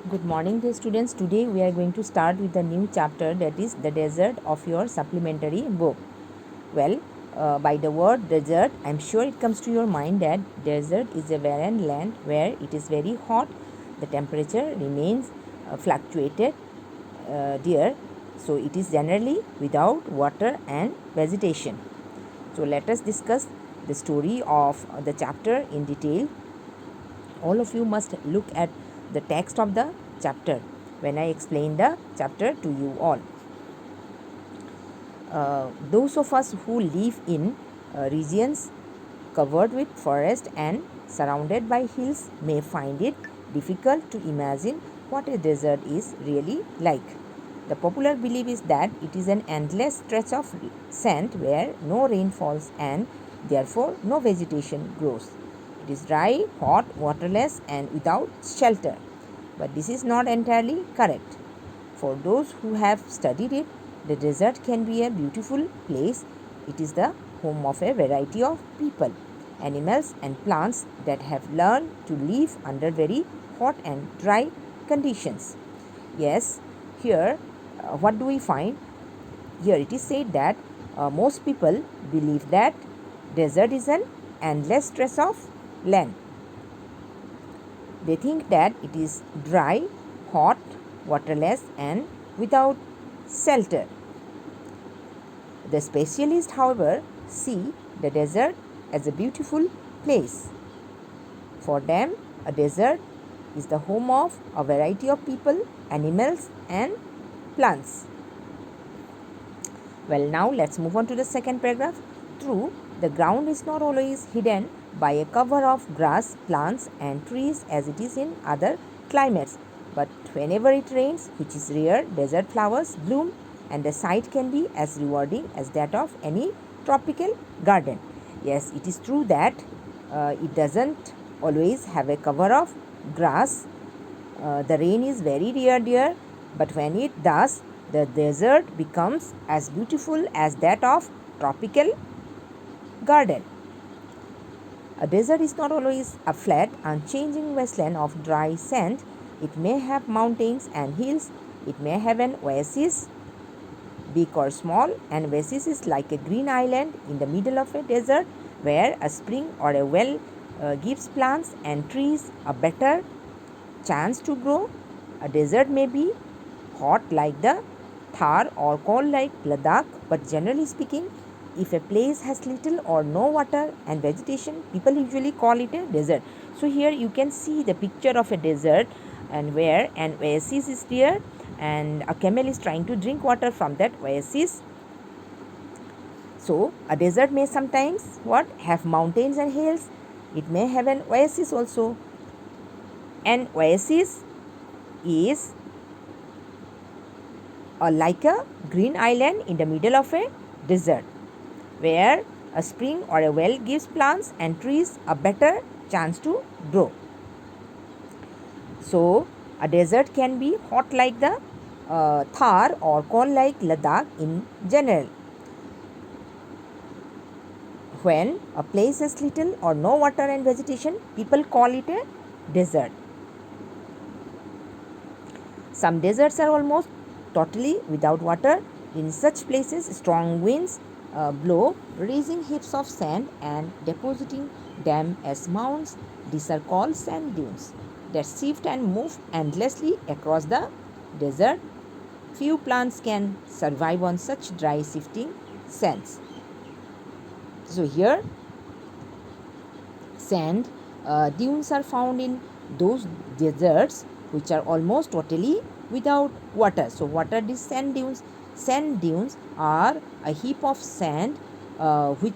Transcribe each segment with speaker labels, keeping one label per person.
Speaker 1: Good morning, dear students. Today we are going to start with a new chapter, that is the desert, of your supplementary book. Well, by the word desert, I am sure it comes to your mind that desert is a barren land where it is very hot. The temperature remains fluctuated there, so it is generally without water and vegetation. So let us discuss the story of the chapter in detail. All of you must look at the text of the chapter when I explain the chapter to you all. Those of us who live in regions covered with forest and surrounded by hills may find it difficult to imagine what a desert is really like. The popular belief is that it is an endless stretch of sand where no rain falls and therefore no vegetation grows. It is dry, hot, waterless, and without shelter. But this is not entirely correct. For those who have studied it, the desert can be a beautiful place. It is the home of a variety of people, animals, and plants that have learned to live under very hot and dry conditions. Yes, here what do we find? Here it is said that most people believe that desert is an endless stretch of land. They think that it is dry, hot, waterless, and without shelter. The specialists, however, see the desert as a beautiful place. For them, a desert is the home of a variety of people, animals, and plants. Well, now let's move on to the second paragraph. True, the ground is not always hidden by a cover of grass, plants, and trees as it is in other climates. But whenever it rains, which is rare, desert flowers bloom, and the sight can be as rewarding as that of any tropical garden. Yes, it is true that it doesn't always have a cover of grass. The rain is very rare there, but when it does, the desert becomes as beautiful as that of tropical garden. A desert is not always a flat, unchanging wasteland of dry sand. It may have mountains and hills. It may have an oasis, big or small. An oasis is like a green island in the middle of a desert where a spring or a well gives plants and trees a better chance to grow. A desert may be hot like the Thar or cold like Ladakh, but generally speaking, if a place has little or no water and vegetation, people usually call it a desert. So here you can see the picture of a desert, and where an oasis is there and a camel is trying to drink water from that oasis. So a desert may sometimes have mountains and hills. It may have an oasis also. An oasis is like a green island in the middle of a desert where a spring or a well gives plants and trees a better chance to grow. So a desert can be hot like the Thar or cold like Ladakh in general. When a place has little or no water and vegetation, people call it a desert. Some deserts are almost totally without water. In such places, strong winds blow, raising heaps of sand and depositing them as mounds. These are called sand dunes that shift and move endlessly across the desert. Few plants can survive on such dry shifting sands. So here sand dunes are found in those deserts which are almost totally without water. So what are these sand dunes? Sand dunes are a heap of sand which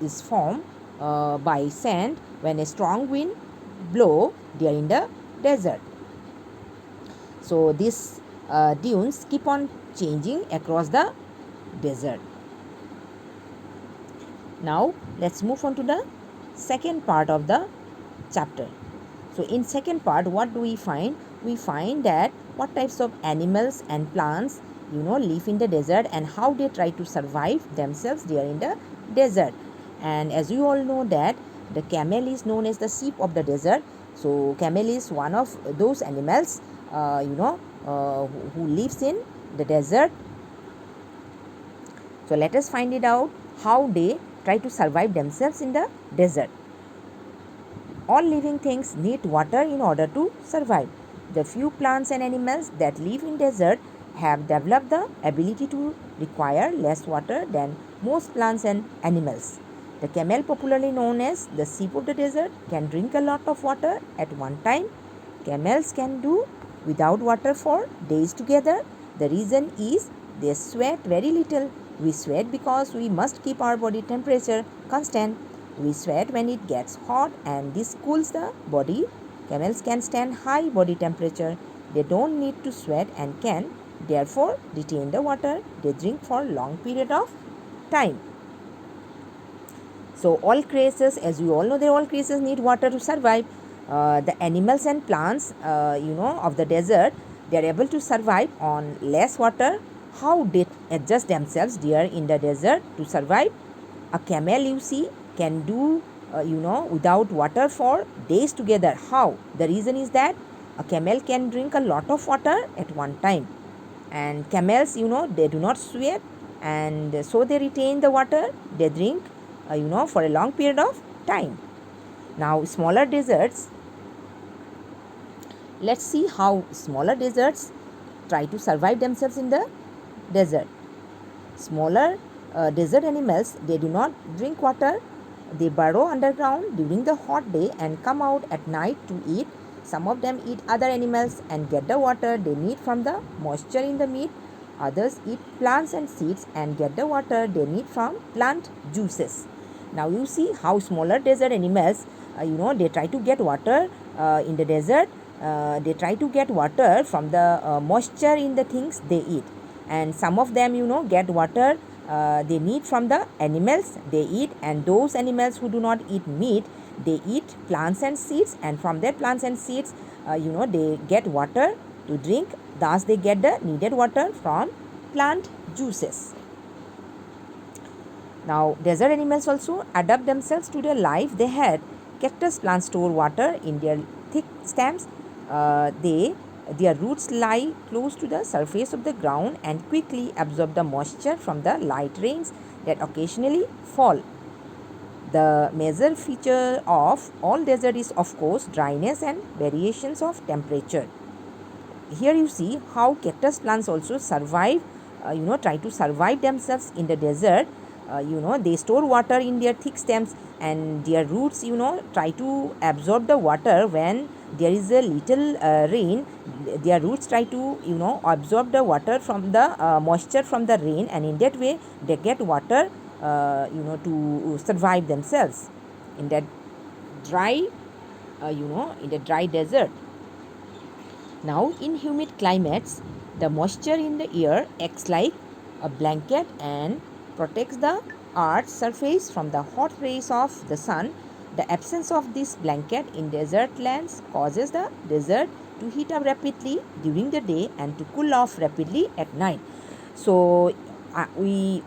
Speaker 1: is formed by sand when a strong wind blow there in the desert. So these dunes keep on changing across the desert. Now let's move on to the second part of the chapter. So in second part, what do we find? We find that what types of animals and plants live in the desert and how they try to survive themselves there in the desert. And as you all know that the camel is known as the sheep of the desert. So camel is one of those animals who lives in the desert. So let us find it out how they try to survive themselves in the desert. All living things need water in order to survive. The few plants and animals that live in desert have developed the ability to require less water than most plants and animals. The camel, popularly known as the sheep of the desert, can drink a lot of water at one time. Camels can do without water for days together. The reason is they sweat very little. We sweat because we must keep our body temperature constant. We sweat when it gets hot and this cools the body. Camels can stand high body temperature. They don't need to sweat and can therefore retain the water they drink for long period of time. So all creatures, as we all know, all creatures need water to survive. The animals and plants, of the desert, they are able to survive on less water. How they adjust themselves there in the desert to survive? A camel, you see, can do, without water for days together. How? The reason is that a camel can drink a lot of water at one time. And camels, they do not sweat, and so they retain the water they drink, for a long period of time. Now, smaller deserts. Let's see how smaller deserts try to survive themselves in the desert. Smaller desert animals, they do not drink water. They burrow underground during the hot day and come out at night to eat. Some of them eat other animals and get the water they need from the moisture in the meat. Others eat plants and seeds and get the water they need from plant juices. Now you see how smaller desert animals, they try to get water in the desert. They try to get water from the moisture in the things they eat. And some of them, get water they need from the animals they eat, and those animals who do not eat meat, they eat plants and seeds, and from their plants and seeds, they get water to drink. Thus they get the needed water from plant juices. Now desert animals also adapt themselves to the life they had. Cactus plants store water in their thick stems. Their roots lie close to the surface of the ground and quickly absorb the moisture from the light rains that occasionally fall. The major feature of all desert is, of course, dryness and variations of temperature. Here you see how cactus plants also survive, try to survive themselves in the desert. They store water in their thick stems, and their roots, try to absorb the water when there is a little rain. Their roots try to, absorb the water from the moisture from the rain, and in that way they get water, to survive themselves in that dry, in the dry desert. Now, in humid climates, the moisture in the air acts like a blanket and protects the Earth's surface from the hot rays of the sun. The absence of this blanket in desert lands causes the desert to heat up rapidly during the day and to cool off rapidly at night. So, we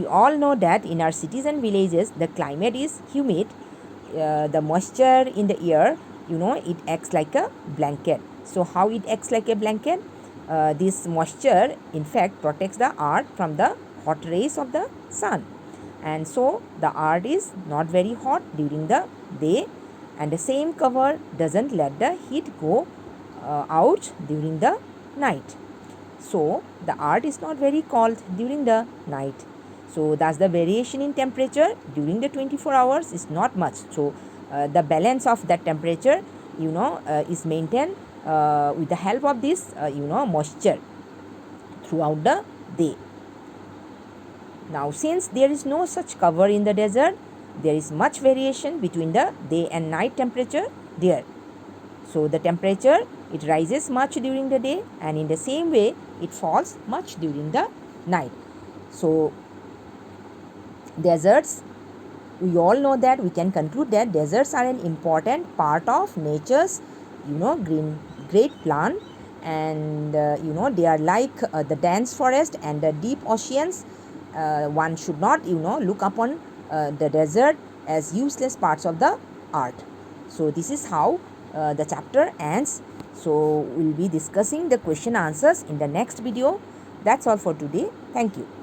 Speaker 1: all know that in our cities and villages, the climate is humid. The moisture in the air, it acts like a blanket. So how it acts like a blanket? This moisture in fact protects the earth from the hot rays of the sun, and so the earth is not very hot during the day, and the same cover doesn't let the heat go out during the night. So the earth is not very cold during the night. So thus the variation in temperature during the 24 hours is not much. So the balance of that temperature, is maintained with the help of this, moisture throughout the day. Now, since there is no such cover in the desert, there is much variation between the day and night temperature there. So the temperature, it rises much during the day, and in the same way it falls much during the night. So deserts, we all know that we can conclude that deserts are an important part of nature's, great plan, and they are like the dense forest and the deep oceans. One should not, look upon the desert as useless parts of the earth. So this is how the chapter ends. So we'll be discussing the question answers in the next video. That's all for today. Thank you.